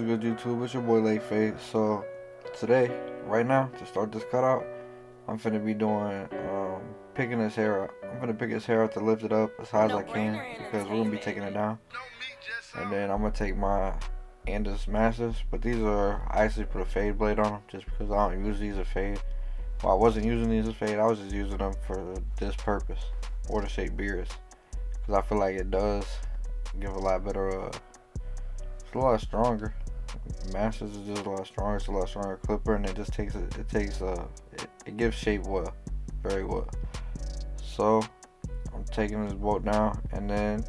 What's good, YouTube? It's your boy Late Fade. So today, right now, to start this cutout, I'm finna be doing picking his hair up. I'm finna pick his hair up to lift it up as high as I can because we're gonna be taking it down. And then I'm gonna take my Andis Masters, but these are, I actually put a fade blade on them just because I don't use these as fade. Well, I wasn't using these as fade, I was just using them for this purpose, or to shape beards, because I feel like it does give a lot better, it's a lot stronger. Masters is just a lot stronger, it's a lot stronger clipper, and it just takes it gives shape well, very well. So I'm taking this bolt down, and then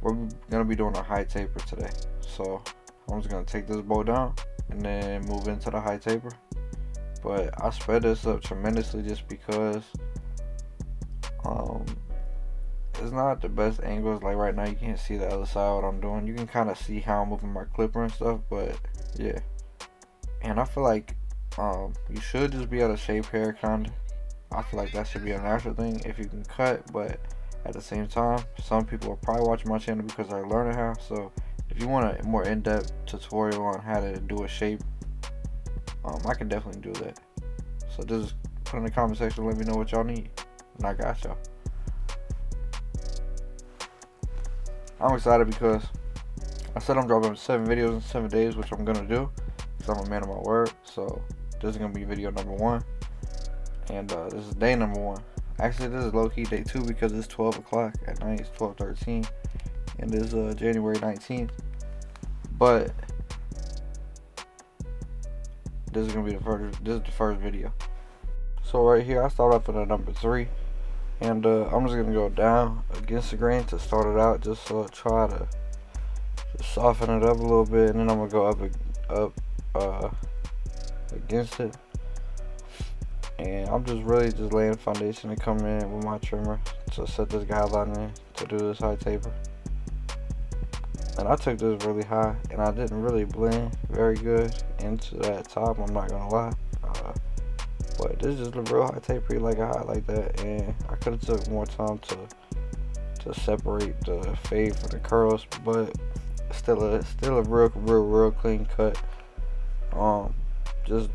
we're gonna be doing a high taper today. So I'm just gonna take this bolt down and then move into the high taper. But I sped this up tremendously just because it's not the best angles. Like right now you can't see the other side what I'm doing. You can kind of see how I'm moving my clipper and stuff, but yeah. And I feel like you should just be able to shape hair kinda. I feel like that should be a natural thing if you can cut, but at the same time, some people are probably watching my channel because they're learning how. So if you want a more in-depth tutorial on how to do a shape, I can definitely do that. So just put in the comment section, let me know what y'all need, and I got y'all. I'm excited because I said I'm dropping 7 videos in 7 days, which I'm gonna do because I'm a man of my word. So this is gonna be video number 1, and this is day number 1. Actually, this is low-key day 2 because it's 12 o'clock at night. It's 12:13, and it's January 19th. But this is gonna be the first. This is the first video. So right here, I start off at a number 3, and I'm just gonna go down against the grain to start it out, just so try to just soften it up a little bit, and then I'm gonna go up against it. And I'm just really just laying the foundation to come in with my trimmer to set this guideline in to do this high taper. And I took this really high, and I didn't really blend very good into that top, I'm not gonna lie. But this is just a real high taper, like a high like that, and I could have took more time to separate the fade from the curls, but still a real clean cut. Just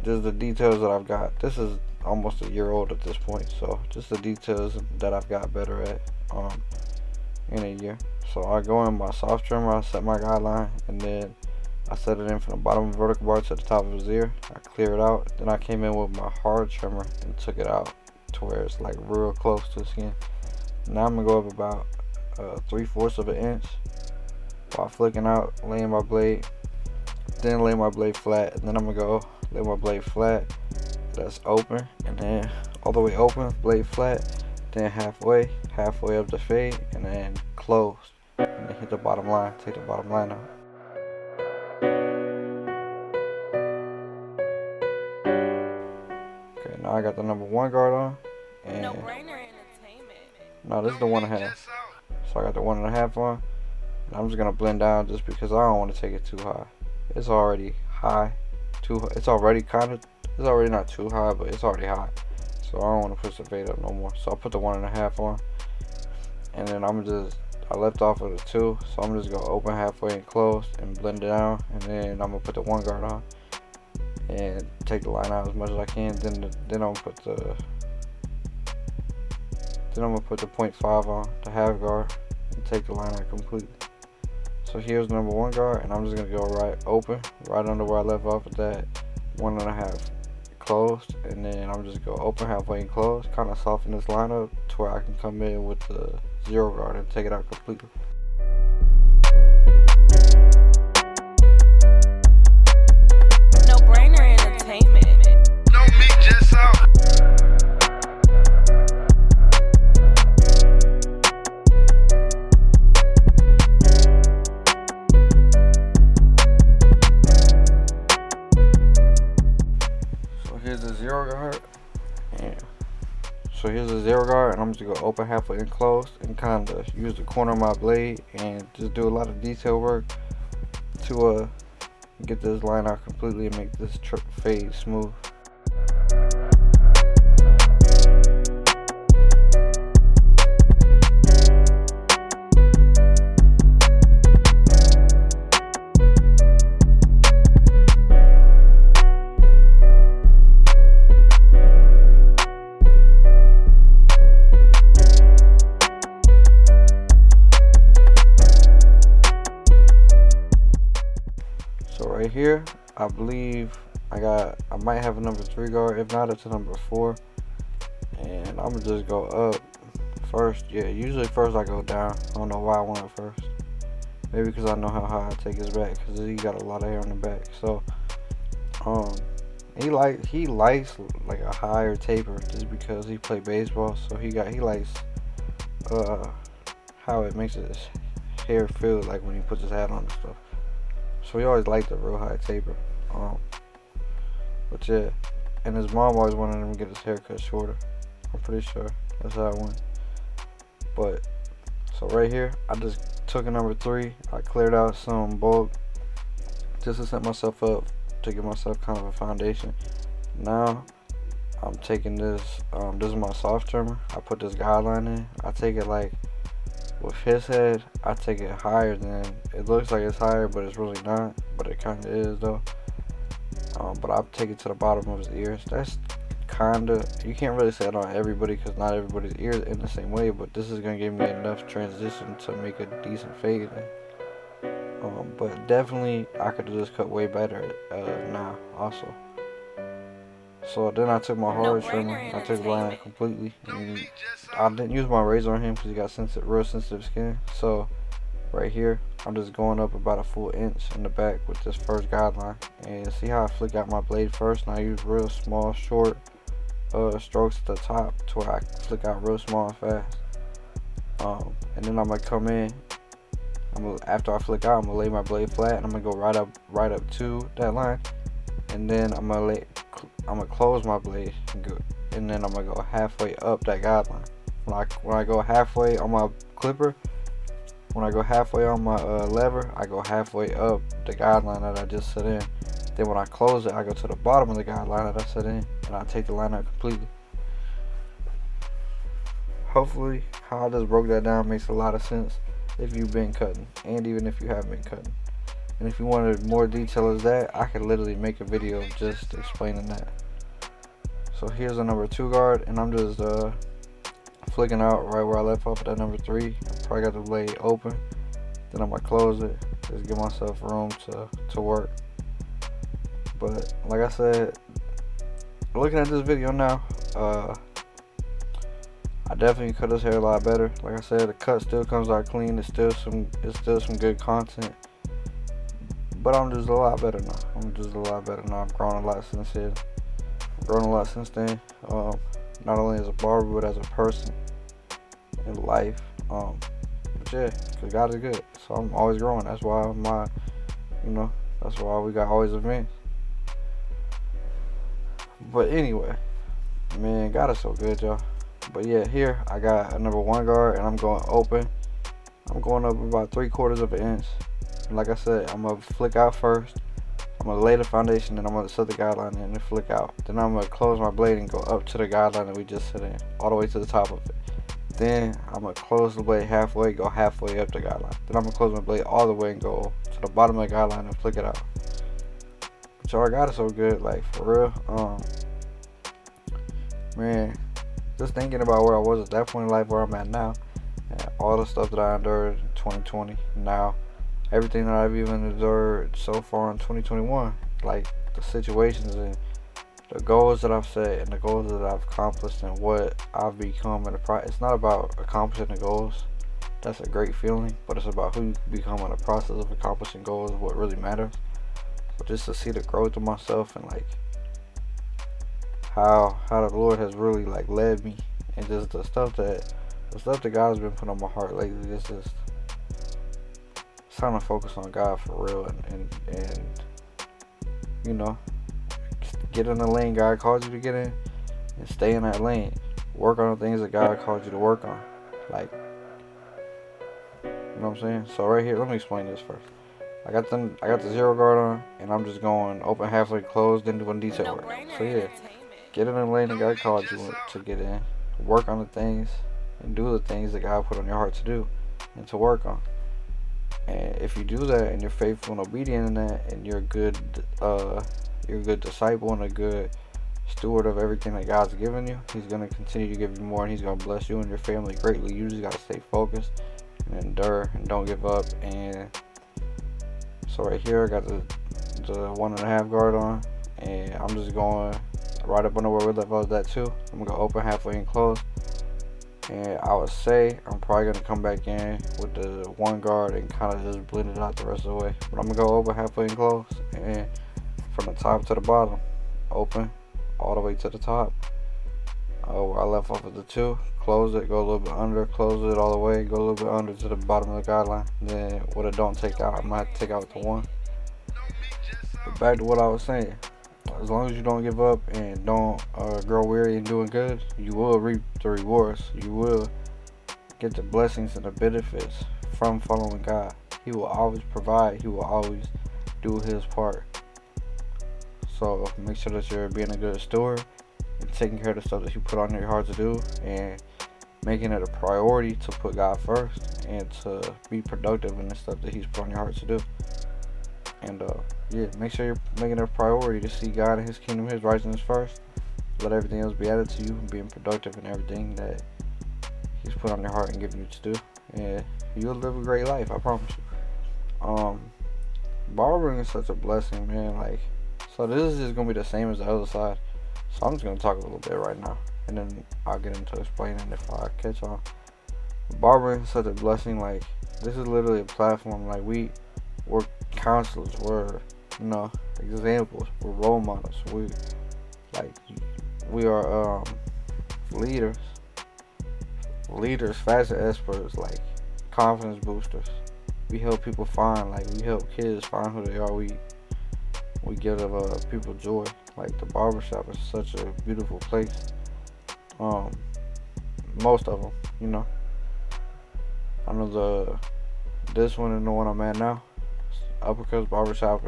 the details that I've got. This is almost a year old at this point, so just the details that I've got better at in a year. So I go in my soft trimmer, I set my guideline, and then I set it in from the bottom of the vertical bar to the top of his ear. I clear it out, then I came in with my hard trimmer and took it out to where it's like real close to the skin. Now I'm gonna go up about 3/4 of an inch while flicking out, laying my blade, then lay my blade flat, and then I'm gonna go lay my blade flat, that's open, and then all the way open, blade flat, then halfway up the fade, and then closed, and then hit the bottom line, take the bottom line out. Okay, now I got the number 1 guard on, and now this is the 1.5, so I got the 1.5 on, and I'm just gonna blend down just because I don't want to take it too high. It's already high. It's already not too high, but it's already high, so I don't want to push the fade up no more. So I put the 1.5 on, and then I left off with a 2, so I'm just gonna open halfway and close and blend it down, and then I'm gonna put the 1 guard on and take the line out as much as I can. Then I'm gonna put the 0.5 on the half guard and take the line out completely. So here's number 1 guard, and I'm just gonna go right open, right under where I left off with that 1.5 closed, and then I'm just go open halfway and close, kind of soften this line up to where I can come in with the 0 guard and take it out completely. No brainer entertainment. No meat, just out. Here's the 0 guard, and so here's the 0 guard, and I'm just gonna open halfway and close and kind of use the corner of my blade and just do a lot of detail work to get this line out completely and make this fade smooth. right here, I believe I might have a number 3 guard. If not, it's a number 4. And I'm gonna just go up first. Yeah, usually first I go down. I don't know why I went first. Maybe because I know how high I take his back, because he got a lot of hair on the back. So he likes like a higher taper just because he played baseball. So he likes how it makes his hair feel like when he puts his hat on and stuff. So he always liked a real high taper. But yeah, and his mom always wanted him to get his hair cut shorter. I'm pretty sure that's how it went. But so right here, I just took a number 3. I cleared out some bulk just to set myself up to give myself kind of a foundation. Now I'm taking this. This is my soft trimmer. I put this guideline in. I take it like with his head. I take it higher than it looks like it's higher, but it's really not. But it kind of is though. But I take it to the bottom of his ears. That's kinda, you can't really say it on everybody because not everybody's ears in the same way, but this is gonna give me enough transition to make a decent fade. But definitely I could do this cut way better now also. So then I took my hard trimmer, I took the line completely, and I didn't use my razor on him because he got real sensitive skin. So right here, I'm just going up about a full inch in the back with this first guideline, and see how I flick out my blade first, and I use real small short strokes at the top to where I flick out real small and fast. And then I'm gonna come in. After I flick out, I'm gonna lay my blade flat, and I'm gonna go right up to that line, and then I'm gonna close my blade and then I'm gonna go halfway up that guideline. When I go halfway on my clipper, when I go halfway on my lever, I go halfway up the guideline that I just set in. Then when I close it, I go to the bottom of the guideline that I set in, and I take the line out completely. Hopefully, how I just broke that down makes a lot of sense if you've been cutting, and even if you haven't been cutting. And if you wanted more detail as that, I could literally make a video just explaining that. So here's a number 2 guard, and I'm just flicking out right where I left off at that number 3. I probably got the blade open. Then I'm gonna close it, just give myself room to work. But like I said, looking at this video now, I definitely cut his hair a lot better. Like I said, the cut still comes out clean. It's still some good content. But I'm just a lot better now. I've grown a lot since then. Not only as a barber, but as a person in life. But yeah, cause God is good. So I'm always growing. That's why that's why we got always events. But anyway, man, God is so good, y'all. But yeah, here I got a number 1 guard, and I'm going open. I'm going up about 3/4 of an inch. And like I said, I'm gonna flick out first. I'm gonna lay the foundation, and I'm gonna set the guideline in and flick out. Then I'm gonna close my blade and go up to the guideline that we just set in, all the way to the top of it. Then I'm gonna close the blade halfway, go halfway up the guideline. Then I'm gonna close my blade all the way and go to the bottom of the guideline and flick it out. But y'all, got it so good, like for real. Man, just thinking about where I was at that point in life, where I'm at now, and all the stuff that I endured in 2020, now everything that I've even endured so far in 2021, like the situations and the goals that I've set and the goals that I've accomplished and what I've become in the process. It's not about accomplishing the goals. That's a great feeling, but it's about who you become in the process of accomplishing goals, what really matters. But just to see the growth of myself and like how the Lord has really like led me, and just the stuff that God has been putting on my heart lately. It's time to focus on God for real, and get in the lane God called you to get in, and stay in that lane. Work on the things that God called you to work on. Like, you know what I'm saying? So right here, let me explain this first. I got the 0 guard on, and I'm just going open halfway closed, then doing detail work. So yeah, get in the lane that God called you to get in. Work on the things and do the things that God put on your heart to do and to work on. And if you do that and you're faithful and obedient in that, and you're a good disciple and a good steward of everything that God's given you, He's gonna continue to give you more, and He's gonna bless you and your family greatly. You just gotta stay focused and endure and don't give up. And so right here, I got the the 1.5 guard on, and I'm just going right up under where we left off at too. I'm gonna go open halfway and close, and I would say I'm probably gonna come back in with the 1 guard and kind of just blend it out the rest of the way. But I'm gonna go open halfway and close, and from the top to the bottom, open all the way to the top. Where I left off at the 2, close it, go a little bit under, close it all the way, go a little bit under to the bottom of the guideline. Then what I don't take out, I might have to take out the 1. But back to what I was saying, as long as you don't give up and don't grow weary in doing good, you will reap the rewards. You will get the blessings and the benefits from following God. He will always provide. He will always do his part. So make sure that you're being a good steward and taking care of the stuff that you put on your heart to do, and making it a priority to put God first and to be productive in the stuff that he's put on your heart to do. And yeah, make sure you're making it a priority to see God and his kingdom, his righteousness first. Let everything else be added to you, and being productive in everything that he's put on your heart and given you to do. And you'll live a great life, I promise you. Barbering is such a blessing, man. Like, so this is just gonna be the same as the other side. So I'm just gonna talk a little bit right now, and then I'll get into explaining if I catch on. Barbering is such a blessing. Like, this is literally a platform. Like, we're counselors. We're, examples. We're role models. We are leaders, fashion experts, like confidence boosters. We help people find, we help kids find who they are. We give people joy. Like, the barbershop is such a beautiful place. Most of them, I know this one and the one I'm at now, Uppercuts Barbershop,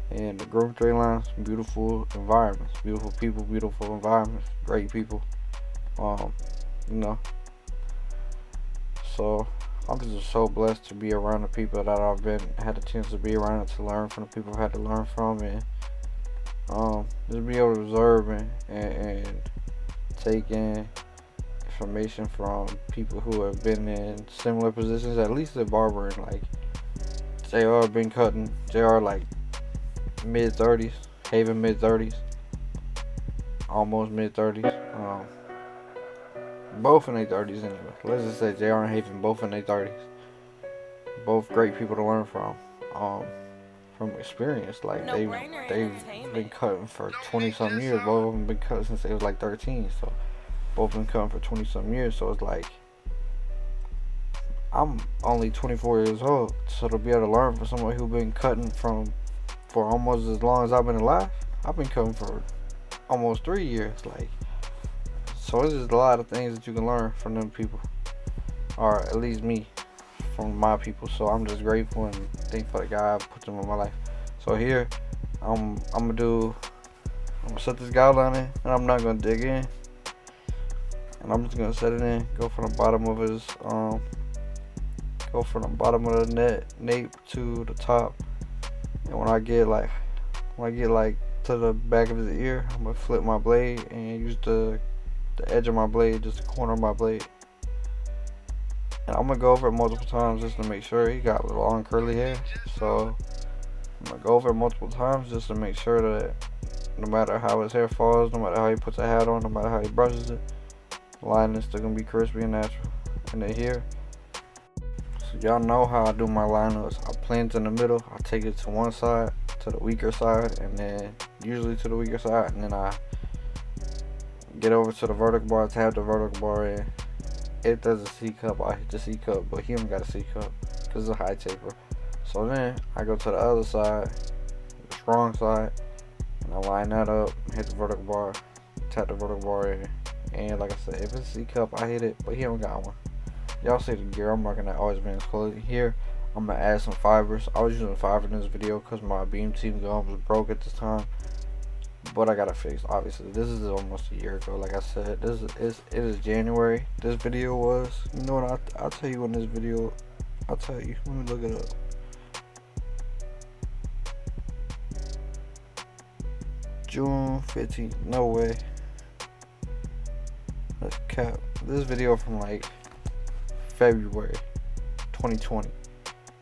and the Grove 3 lines, beautiful environments, beautiful people, beautiful environments, great people. So I'm just so blessed to be around the people that I've had a chance to be around, and to learn from the people I've had to learn from, and just be able to observe and take in information from people who have been in similar positions, at least at barbering. Like, JR been cutting, JR like mid-30s, Haven mid-30s, almost mid-30s, both in their 30s anyway. Let's just say JR and Haven both in their 30s. Both great people to learn from experience. Like, they've been cutting for 20-some years. Both of them been cutting since they was like 13, so both been cutting for 20-some years. So it's like, I'm only 24 years old, so to be able to learn from somebody who's been cutting for almost as long as I've been alive. I've been cutting for almost 3 years. Like, so it's just a lot of things that you can learn from them people, or at least me, from my people. So I'm just grateful and thankful that God put them in my life. So here, I'm gonna set this guideline in, and I'm not gonna dig in, and I'm just gonna set it in. Go from the bottom of his the nape to the top, and when I get to the back of his ear, I'm gonna flip my blade and use the edge of my blade, just the corner of my blade. And I'm gonna go over it multiple times just to make sure. He got long curly hair, so I'm gonna go over it multiple times just to make sure that no matter how his hair falls, no matter how he puts a hat on, no matter how he brushes it, the line is still gonna be crispy and natural. And then here, so y'all know how I do my lineups. I plant in the middle, I take it to one side, to the weaker side, and then usually to the weaker side, and then I get over to the vertical bar, tap the vertical bar in. If there's a C cup, I hit the C cup, but he don't got a C cup because it's a high taper. So then I go to the other side, the strong side, and I line that up, hit the vertical bar, tap the vertical bar in. And like I said, if it's a C cup, I hit it, but he don't got one. Y'all see the gear I'm rocking at Always Man's Clothing. Here, I'm gonna add some fibers. I was using fiber in this video because my beam team gun was broke at this time, but I got it fixed. Obviously, this is almost a year ago. Like I said, it is January. This video was, you know what? I'll tell you when this video. I'll tell you. Let me look it up. June 15th. No way. That's cap. This video from like February 2020,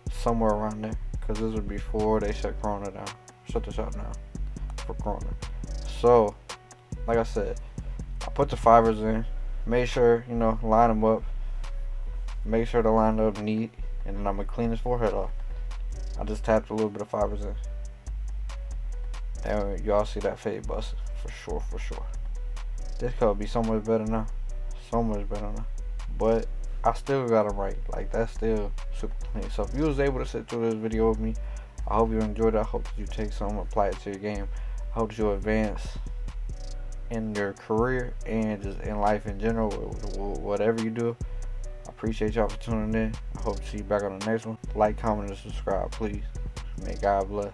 somewhere around there. because this was before they shut Corona down. Shut the shop down for Corona. So, like I said, I put the fibers in. Make sure, you know, line them up. Make sure to line up neat. And then I'm going to clean his forehead off. I just tapped a little bit of fibers in. And y'all see that fade busting. For sure, for sure. This color be so much better now. So much better now. But I still got them right. Like, that's still super clean. So if you was able to sit through this video with me, I hope you enjoyed it. I hope that you take some, apply it to your game. I hope that you advance in your career and just in life in general, whatever you do. I appreciate y'all for tuning in. I hope to see you back on the next one. Like, comment, and subscribe, please. May God bless.